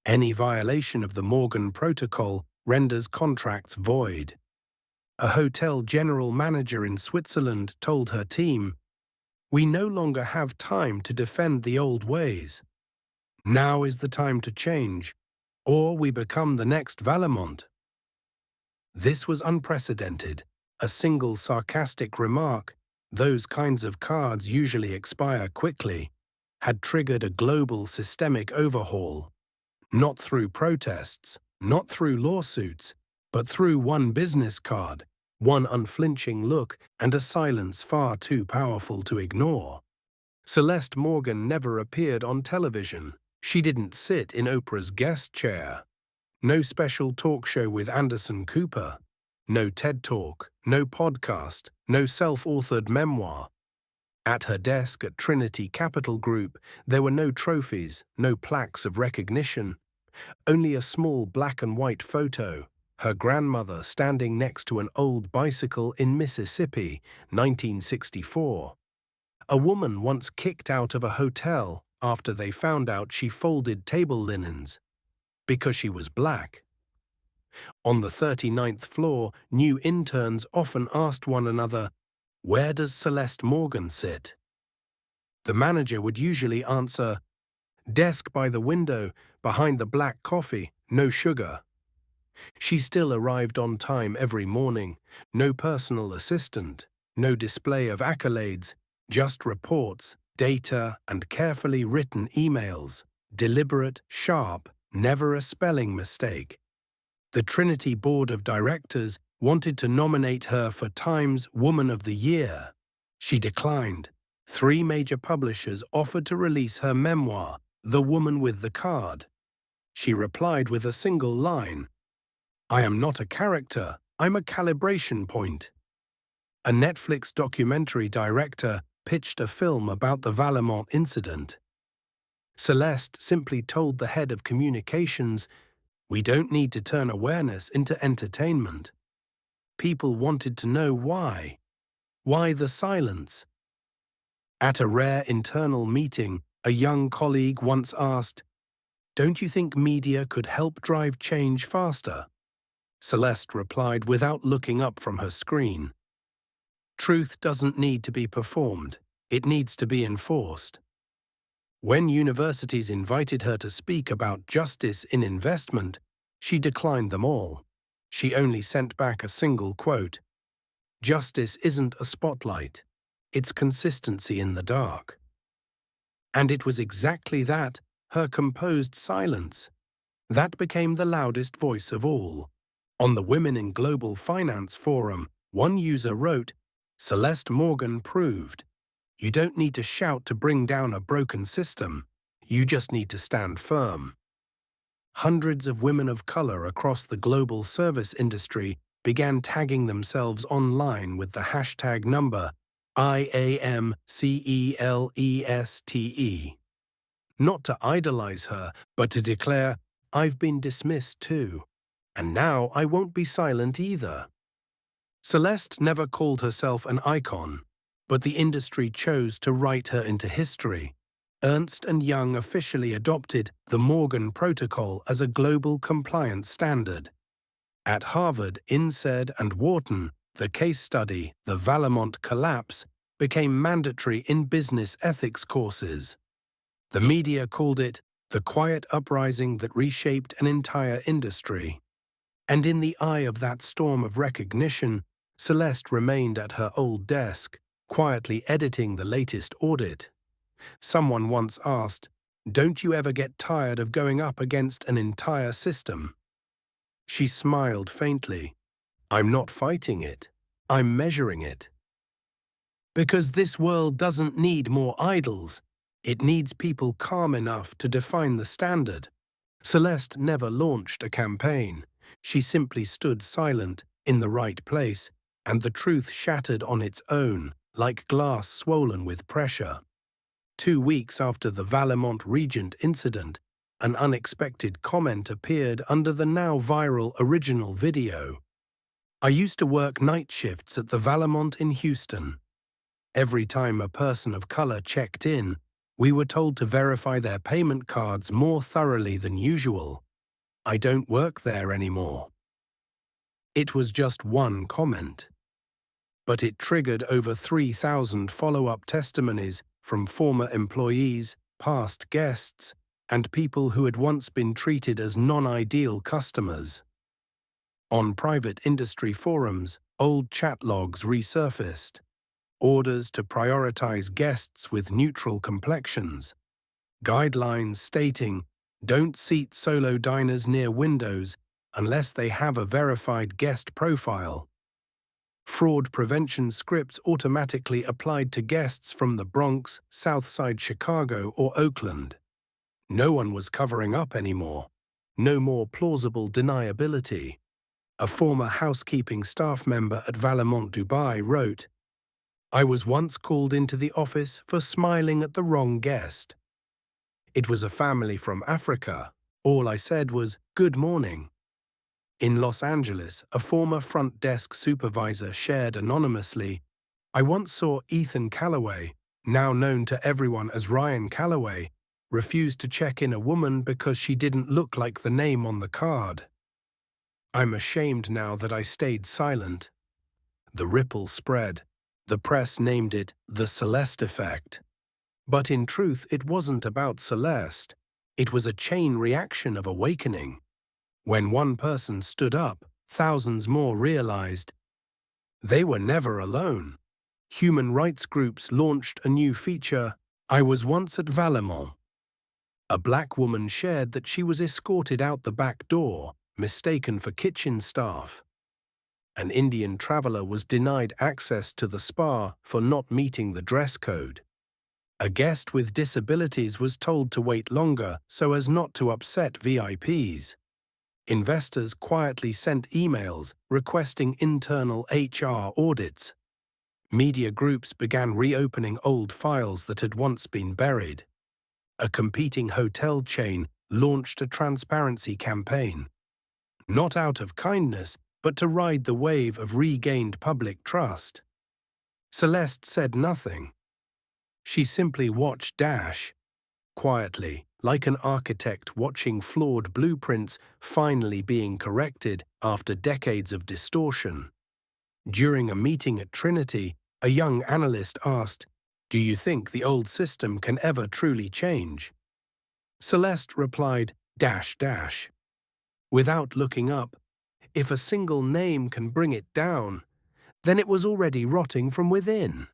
Any violation of the Morgan Protocol renders contracts void. A hotel general manager in Switzerland told her team, "We no longer have time to defend the old ways. Now is the time to change, or we become the next Valemont." This was unprecedented. A single sarcastic remark, "Those kinds of cards usually expire quickly," had triggered a global systemic overhaul. Not through protests, not through lawsuits, but through one business card, one unflinching look, and a silence far too powerful to ignore. Celeste Morgan never appeared on television. She didn't sit in Oprah's guest chair. No special talk show with Anderson Cooper. No TED Talk, no podcast, no self-authored memoir. At her desk at Trinity Capital Group, there were no trophies, no plaques of recognition. Only a small black and white photo, her grandmother standing next to an old bicycle in Mississippi, 1964. A woman once kicked out of a hotel after they found out she folded table linens because she was black. On the 39th floor, new interns often asked one another, "Where does Celeste Morgan sit?" The manager would usually answer, "Desk by the window, behind the black coffee, no sugar." She still arrived on time every morning, no personal assistant, no display of accolades, just reports, data, and carefully written emails, deliberate, sharp, never a spelling mistake. The Trinity Board of Directors wanted to nominate her for Time's Woman of the Year. She declined. 3 major publishers offered to release her memoir, The Woman with the Card. She replied with a single line, "I am not a character, I'm a calibration point." A Netflix documentary director pitched a film about the Valemont incident. Celeste simply told the head of communications, "We don't need to turn awareness into entertainment." People wanted to know why. Why the silence? At a rare internal meeting, a young colleague once asked, "Don't you think media could help drive change faster?" Celeste replied without looking up from her screen, "Truth doesn't need to be performed, it needs to be enforced." When universities invited her to speak about justice in investment, she declined them all. She only sent back a single quote, "Justice isn't a spotlight, it's consistency in the dark." And it was exactly that, her composed silence, that became the loudest voice of all. On the Women in Global Finance forum, one user wrote, "Celeste Morgan proved, you don't need to shout to bring down a broken system, you just need to stand firm." Hundreds of women of color across the global service industry began tagging themselves online with the hashtag number IAMCELESTE. Not to idolize her, but to declare, "I've been dismissed too, and now I won't be silent either." Celeste never called herself an icon, but the industry chose to write her into history. Ernst & Young officially adopted the Morgan Protocol as a global compliance standard. At Harvard, INSEAD, and Wharton, the case study, The Valemont Collapse, became mandatory in business ethics courses. The media called it the quiet uprising that reshaped an entire industry. And in the eye of that storm of recognition, Celeste remained at her old desk, quietly editing the latest audit. Someone once asked, "Don't you ever get tired of going up against an entire system?" She smiled faintly. "I'm not fighting it. I'm measuring it." Because this world doesn't need more idols. It needs people calm enough to define the standard. Celeste never launched a campaign. She simply stood silent, in the right place, and the truth shattered on its own, like glass swollen with pressure. 2 weeks after the Valemont Regent incident, an unexpected comment appeared under the now viral original video. "I used to work night shifts at the Valemont in Houston. Every time a person of color checked in, we were told to verify their payment cards more thoroughly than usual. I don't work there anymore." It was just one comment, but it triggered over 3,000 follow-up testimonies from former employees, past guests, and people who had once been treated as non-ideal customers. On private industry forums, old chat logs resurfaced. Orders to prioritize guests with neutral complexions. Guidelines stating, "Don't seat solo diners near windows unless they have a verified guest profile." Fraud prevention scripts automatically applied to guests from the Bronx, Southside Chicago, or Oakland. No one was covering up anymore. No more plausible deniability. A former housekeeping staff member at Valemont Dubai wrote, "I was once called into the office for smiling at the wrong guest. It was a family from Africa. All I said was, 'Good morning.'" In Los Angeles, a former front desk supervisor shared anonymously, "I once saw Ethan Calloway, now known to everyone as Ryan Calloway, refuse to check in a woman because she didn't look like the name on the card. I'm ashamed now that I stayed silent." The ripple spread. The press named it the Celeste effect. But in truth, it wasn't about Celeste. It was a chain reaction of awakening. When one person stood up, thousands more realized they were never alone. Human rights groups launched a new feature, "I was once at Valemont." A black woman shared that she was escorted out the back door, mistaken for kitchen staff. An Indian traveler was denied access to the spa for not meeting the dress code. A guest with disabilities was told to wait longer so as not to upset VIPs. Investors quietly sent emails requesting internal HR audits. Media groups began reopening old files that had once been buried. A competing hotel chain launched a transparency campaign. Not out of kindness, but to ride the wave of regained public trust. Celeste said nothing. She simply watched quietly, like an architect watching flawed blueprints finally being corrected after decades of distortion. During a meeting at Trinity, a young analyst asked, "Do you think the old system can ever truly change?" Celeste replied, without looking up, "If a single name can bring it down, then it was already rotting from within."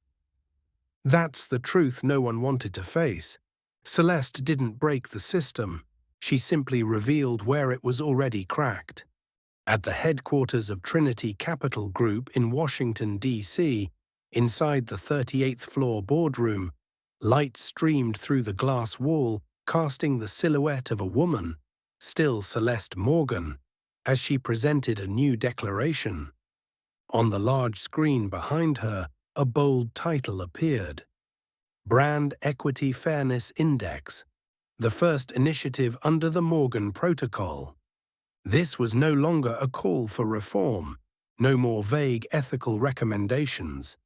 That's the truth no one wanted to face. Celeste didn't break the system. She simply revealed where it was already cracked. At the headquarters of Trinity Capital Group in Washington, D.C., inside the 38th floor boardroom, light streamed through the glass wall, casting the silhouette of a woman, still Celeste Morgan, as she presented a new declaration. On the large screen behind her, a bold title appeared. Brand Equity Fairness Index, the first initiative under the Morgan Protocol. This was no longer a call for reform, no more vague ethical recommendations.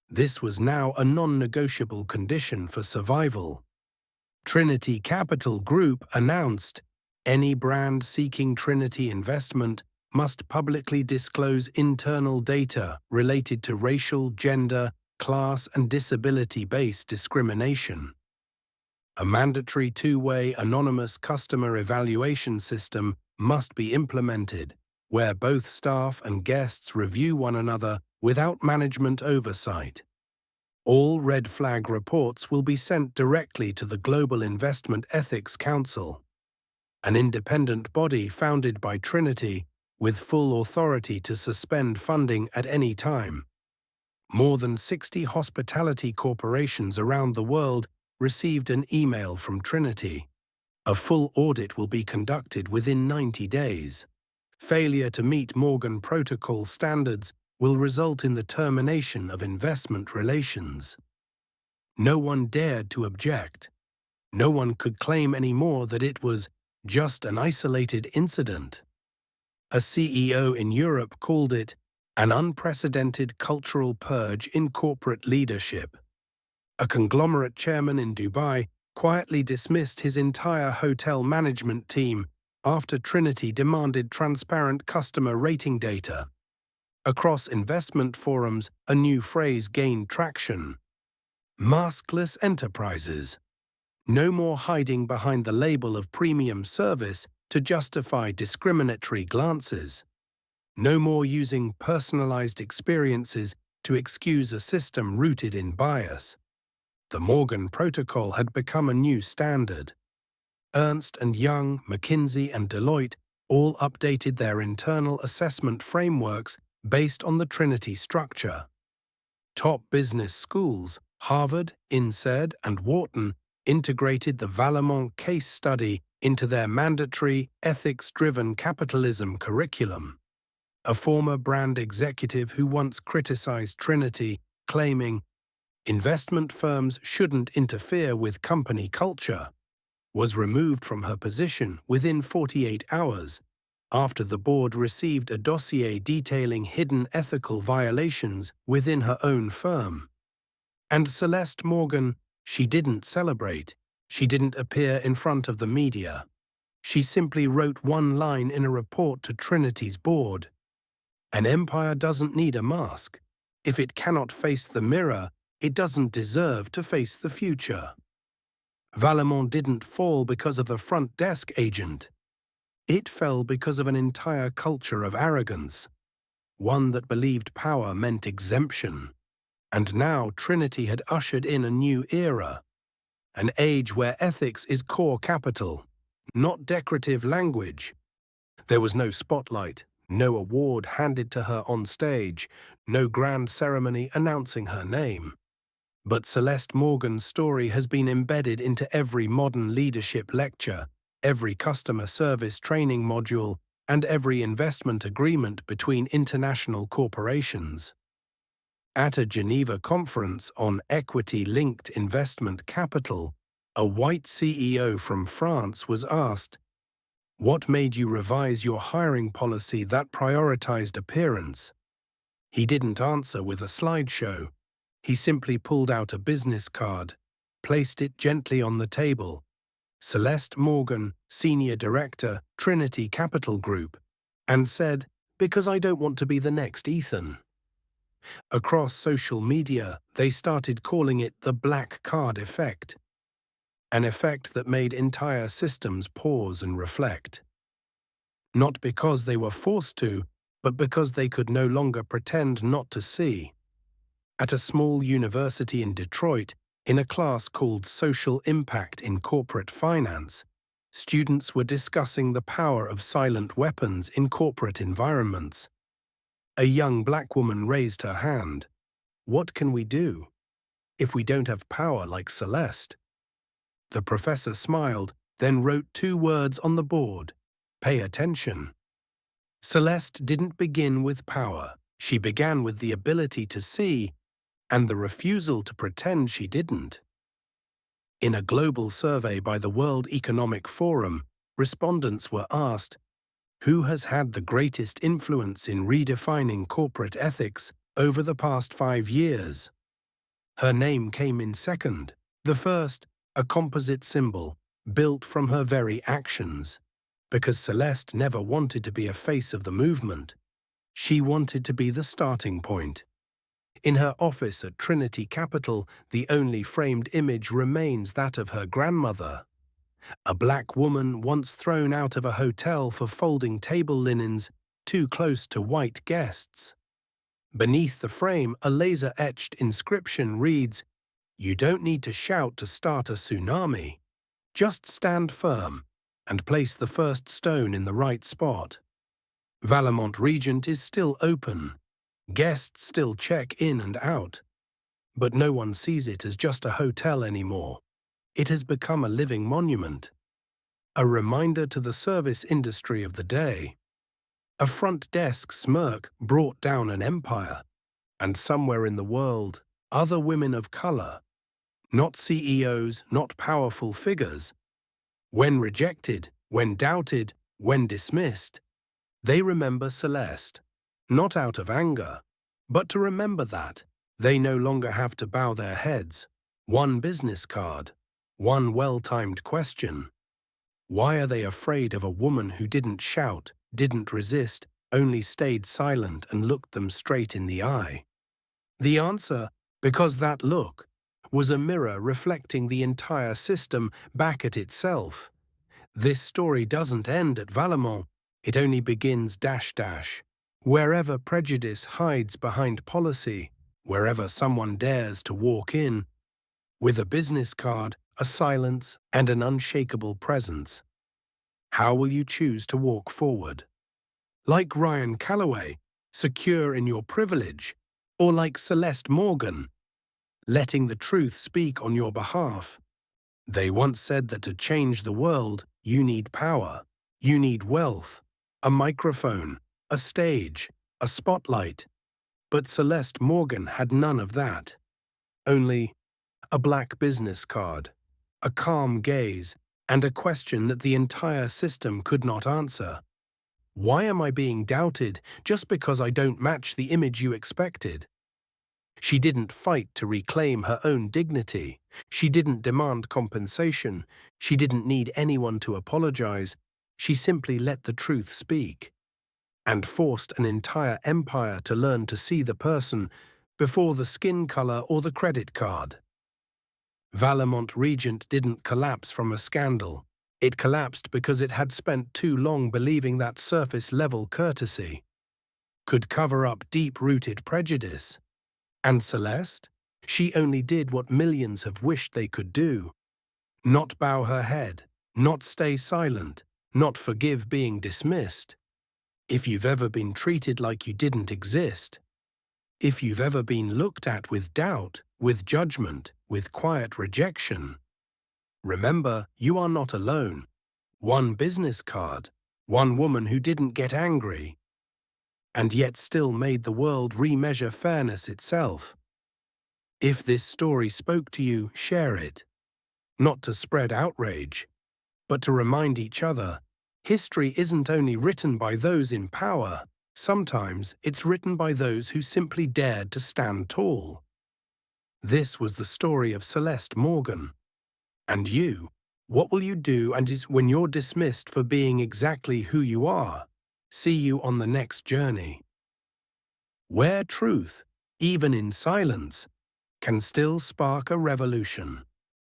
This was now a non-negotiable condition for survival. Trinity Capital Group announced, "Any brand seeking Trinity investment must publicly disclose internal data related to racial, gender, class, and disability-based discrimination." A mandatory two-way anonymous customer evaluation system must be implemented, where both staff and guests review one another without management oversight. All red flag reports will be sent directly to the Global Investment Ethics Council, an independent body founded by Trinity with full authority to suspend funding at any time. More than 60 hospitality corporations around the world received an email from Trinity. A full audit will be conducted within 90 days. Failure to meet Morgan Protocol standards will result in the termination of investment relations. No one dared to object. No one could claim anymore that it was just an isolated incident. A CEO in Europe called it an unprecedented cultural purge in corporate leadership. A conglomerate chairman in Dubai quietly dismissed his entire hotel management team after Trinity demanded transparent customer rating data. Across investment forums, a new phrase gained traction: maskless enterprises. No more hiding behind the label of premium service to justify discriminatory glances. No more using personalized experiences to excuse a system rooted in bias. The Morgan Protocol had become a new standard. Ernst & Young, McKinsey, and Deloitte all updated their internal assessment frameworks based on the Trinity structure. Top business schools, Harvard, INSEAD, and Wharton, integrated the Valemont case study into their mandatory, ethics-driven capitalism curriculum. A former brand executive who once criticized Trinity, claiming investment firms shouldn't interfere with company culture, was removed from her position within 48 hours after the board received a dossier detailing hidden ethical violations within her own firm. And Celeste Morgan, she didn't celebrate. She didn't appear in front of the media. She simply wrote one line in a report to Trinity's board: "An empire doesn't need a mask. If it cannot face the mirror, it doesn't deserve to face the future." Valemont didn't fall because of the front desk agent. It fell because of an entire culture of arrogance, one that believed power meant exemption. And now Trinity had ushered in a new era, an age where ethics is core capital, not decorative language. There was no spotlight, no award handed to her on stage, no grand ceremony announcing her name. But Celeste Morgan's story has been embedded into every modern leadership lecture, every customer service training module, and every investment agreement between international corporations. At a Geneva conference on equity-linked investment capital, a white CEO from France was asked, "What made you revise your hiring policy that prioritized appearance?" He didn't answer with a slideshow. He simply pulled out a business card, placed it gently on the table. Celeste Morgan, Senior Director, Trinity Capital Group, and said, "Because I don't want to be the next Ethan." Across social media, they started calling it the black card effect, an effect that made entire systems pause and reflect. Not because they were forced to, but because they could no longer pretend not to see. At a small university in Detroit, in a class called Social Impact in Corporate Finance, students were discussing the power of silent weapons in corporate environments. A young black woman raised her hand. "What can we do if we don't have power like Celeste?" The professor smiled, then wrote 2 words on the board: "Pay attention." Celeste didn't begin with power. She began with the ability to see and the refusal to pretend she didn't. In a global survey by the World Economic Forum, respondents were asked, who has had the greatest influence in redefining corporate ethics over the past 5 years? Her name came in second. The first, a composite symbol, built from her very actions. Because Celeste never wanted to be a face of the movement. She wanted to be the starting point. In her office at Trinity Capital, the only framed image remains that of her grandmother. A black woman once thrown out of a hotel for folding table linens too close to white guests. Beneath the frame, a laser-etched inscription reads, "You don't need to shout to start a tsunami. Just stand firm and place the first stone in the right spot." Valemont Regent is still open. Guests still check in and out. But no one sees it as just a hotel anymore. It has become a living monument. A reminder to the service industry of the day. A front desk smirk brought down an empire, and somewhere in the world, other women of color, not CEOs, not powerful figures, when rejected, when doubted, when dismissed, they remember Celeste, not out of anger, but to remember that they no longer have to bow their heads. One business card, one well-timed question. Why are they afraid of a woman who didn't shout, didn't resist, only stayed silent and looked them straight in the eye? The answer, because that look, was a mirror reflecting the entire system back at itself. This story doesn't end at Valemont, it only begins dash. Wherever prejudice hides behind policy, wherever someone dares to walk in, with a business card, a silence, and an unshakable presence. How will you choose to walk forward? Like Ryan Calloway, secure in your privilege, or like Celeste Morgan, letting the truth speak on your behalf? They once said that to change the world, you need power, you need wealth, a microphone, a stage, a spotlight. But Celeste Morgan had none of that. Only a black business card, a calm gaze, and a question that the entire system could not answer. Why am I being doubted just because I don't match the image you expected? She didn't fight to reclaim her own dignity. She didn't demand compensation. She didn't need anyone to apologize. She simply let the truth speak, and forced an entire empire to learn to see the person before the skin color or the credit card. Valemont Regent didn't collapse from a scandal. It collapsed because it had spent too long believing that surface-level courtesy could cover up deep-rooted prejudice. And Celeste? She only did what millions have wished they could do. Not bow her head, not stay silent, not forgive being dismissed. If you've ever been treated like you didn't exist, if you've ever been looked at with doubt, with judgment, with quiet rejection, remember, you are not alone. One business card, one woman who didn't get angry, and yet still made the world remeasure fairness itself. If this story spoke to you, share it. Not to spread outrage, but to remind each other, history isn't only written by those in power, sometimes it's written by those who simply dared to stand tall. This was the story of Celeste Morgan. And you, what will you do when you're dismissed for being exactly who you are? See you on the next journey, where truth, even in silence, can still spark a revolution.